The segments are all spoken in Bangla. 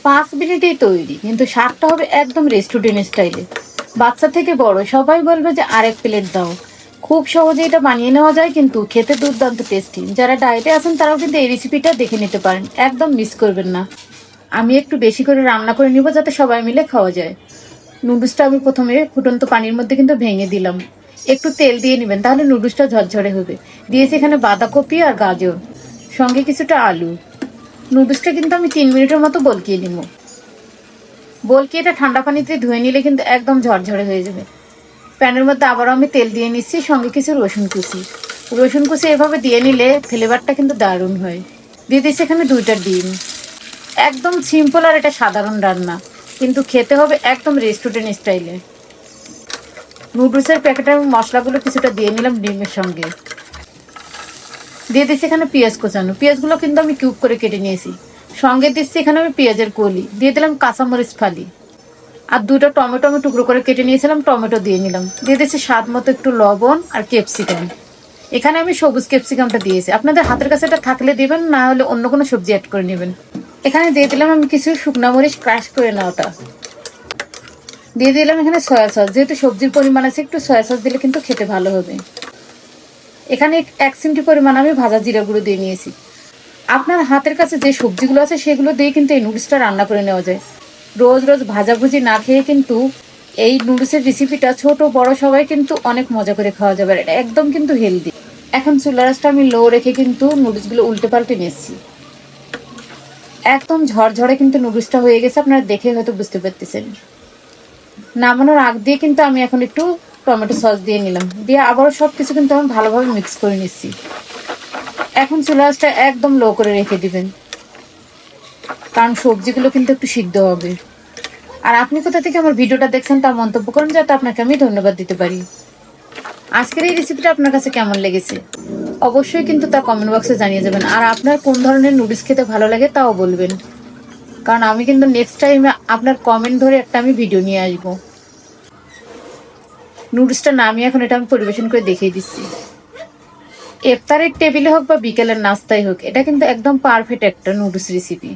5 মিনিটেই তৈরি, কিন্তু স্বাদটা হবে একদম রেস্টুরেন্ট স্টাইলে। বাচ্চা থেকে বড় সবাই বলবে যে আরেক প্লেট দাও। খুব সহজে এটা বানিয়ে নেওয়া যায়, কিন্তু খেতে দুর্দান্ত টেস্টি। যারা ডায়েটে আছেন তারাও কিন্তু এই রেসিপিটা দেখে নিতে পারেন, একদম মিস করবেন না। আমি একটু বেশি করে রান্না করে নিব যাতে সবাই মিলে খাওয়া যায়। নুডলসটা আমি প্রথমে ফুটন্ত পানির মধ্যে কিন্তু ভেঙে দিলাম। একটু তেল দিয়ে নেবেন, তাহলে নুডলসটা ঝরঝরে হবে। দিয়েছি এখানে বাঁধাকপি আর গাজর, সঙ্গে কিছুটা আলু। নুডলসটা কিন্তু আমি 3 মিনিটের মতো বলকিয়ে নিব। বলকিয়ে এটা ঠান্ডা পানিতে ধুয়ে নিলে কিন্তু একদম ঝরঝরে হয়ে যাবে। প্যানের মধ্যে আবারও আমি তেল দিয়ে নিচ্ছি, সঙ্গে কিছু রসুন কুচি। রসুন কুচি এভাবে দিয়ে নিলে ফ্লেভারটা কিন্তু দারুণ হয়। দিয়ে দিচ্ছি এখানে 2টা ডিম। একদম সিম্পল আর এটা সাধারণ রান্না, কিন্তু খেতে হবে একদম রেস্টুরেন্ট স্টাইলে। নুডলসের প্যাকেটের মশলাগুলো কিছুটা দিয়ে নিলাম ডিমের সঙ্গে। দিয়ে দিচ্ছি এখানে পেঁয়াজ কোচানো। পেঁয়াজগুলো কিন্তু আমি কিউব করে কেটে নিয়েছি। সঙ্গে দিচ্ছি এখানে আমি পেঁয়াজের কলি, দিয়ে দিলাম কাঁচামরিচ ফালি, আর 2টা টমেটো আমি টুকরো করে কেটে নিয়েছিলাম, টমেটো দিয়ে নিলাম। দিয়ে দিচ্ছি স্বাদ মতো একটু লবণ আর ক্যাপসিকাম। এখানে আমি সবুজ ক্যাপসিকামটা দিয়েছি, আপনাদের হাতের কাছে এটা থাকলে দিবেন, না হলে অন্য কোনো সবজি অ্যাড করে নেবেন। এখানে দিয়ে দিলাম আমি কিছু শুকনো মরিচ ক্রাশ করে নেওয়াটা। দিয়ে দিলাম এখানে সয়া সস, যেহেতু সবজির পরিমাণ আছে একটু সয়া সস দিলে কিন্তু খেতে ভালো হবে। এখানে 1 চিমটি পরিমাণ আমি ভাজা জিরা গুঁড়ো দিয়ে নিয়েছি। আপনার হাতের কাছে যে সবজিগুলো আছে সেগুলো দিয়ে কিন্তু এই নুডলসটা রান্না করে নেওয়া যায়। রোজ রোজ ভাজাভুজি না খেয়ে কিন্তু এই নুডলসের রেসিপিটা ছোট বড় সবাই কিন্তু অনেক মজা করে খাওয়া যাবে। এটা একদম কিন্তু হেলদি। এখন চুলা রাসটা আমি লো রেখে কিন্তু নুডলসগুলো উল্টে পাল্টে নিচ্ছি। একদম ঝরঝরে কিন্তু নুডলসটা হয়ে গেছে, আপনারা দেখে হয়তো বুঝতে পারতেছেন। নামানোর আগ দিয়ে কিন্তু আমি এখন একটু টমেটো সস দিয়ে নিলাম, দিয়ে আবারও সব কিছু কিন্তু আমি ভালোভাবে মিক্স করে নিচ্ছি। এখন চুলা রাসটা একদম লো করে রেখে দিবেন, কারণ সবজিগুলো কিন্তু একটু সিদ্ধ হবে। আর আপনি কোথা থেকে আমার ভিডিওটা দেখছেন তা মন্তব্য করুন, যাতে আপনাকে আমি ধন্যবাদ দিতে পারি। আজকের এই রেসিপিটা আপনার কাছে কেমন লেগেছে অবশ্যই কিন্তু তা কমেন্ট বক্সে জানিয়ে যাবেন। আর আপনার কোন ধরনের নুডলস খেতে ভালো লাগে তাও বলবেন, কারণ আমি কিন্তু নেক্সট টাইমে আপনার কমেন্ট ধরে একটা আমি ভিডিও নিয়ে আসবো। নুডলসটা নামিয়ে এখন এটা আমি পরিবেশন করে দেখিয়ে দিচ্ছি। ইফতারের টেবিলে হোক বা বিকেলের নাস্তায় হোক, এটা কিন্তু একদম পারফেক্ট একটা নুডলস রেসিপি।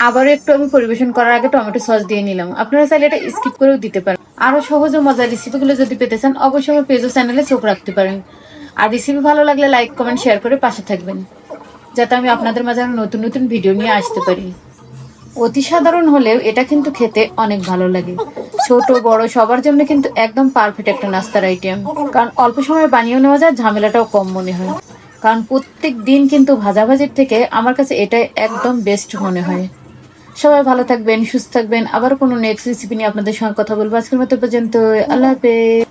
আবারও একটু আমি পরিবেশন করার আগে টমেটো সস দিয়ে নিলাম। আপনারা চাইলে এটা স্কিপ করেও দিতে পারেন। আরো সহজ ও মজার রেসিপিগুলো যদি পেতে চান অবশ্যই আমার পেজ ও চ্যানেলে চোখ রাখতে পারেন। আর রেসিপি ভালো লাগলে লাইক কমেন্ট শেয়ার করে পাশে থাকবেন, যাতে আমি আপনাদের মাঝে নতুন নতুন ভিডিও নিয়ে আসতে পারি। অতি সাধারণ হলেও এটা কিন্তু খেতে অনেক ভালো লাগে। ছোট বড় সবার জন্য কিন্তু একদম পারফেক্ট একটা নাস্তার আইটেম, কারণ অল্প সময়ে বানিয়ে নেওয়া যায়, ঝামেলাটাও কম মনে হয়। কারণ প্রত্যেক দিন কিন্তু ভাজাভাজির থেকে আমার কাছে এটাই একদম বেস্ট মনে হয়। সবাই ভালো থাকবেন, সুস্থ থাকবেন। আবার কোনো নেক্সট রেসিপি নিয়ে আপনাদের সঙ্গে কথা বলবো। আজকের মতো পর্যন্ত, আল্লাহ হাফেজ।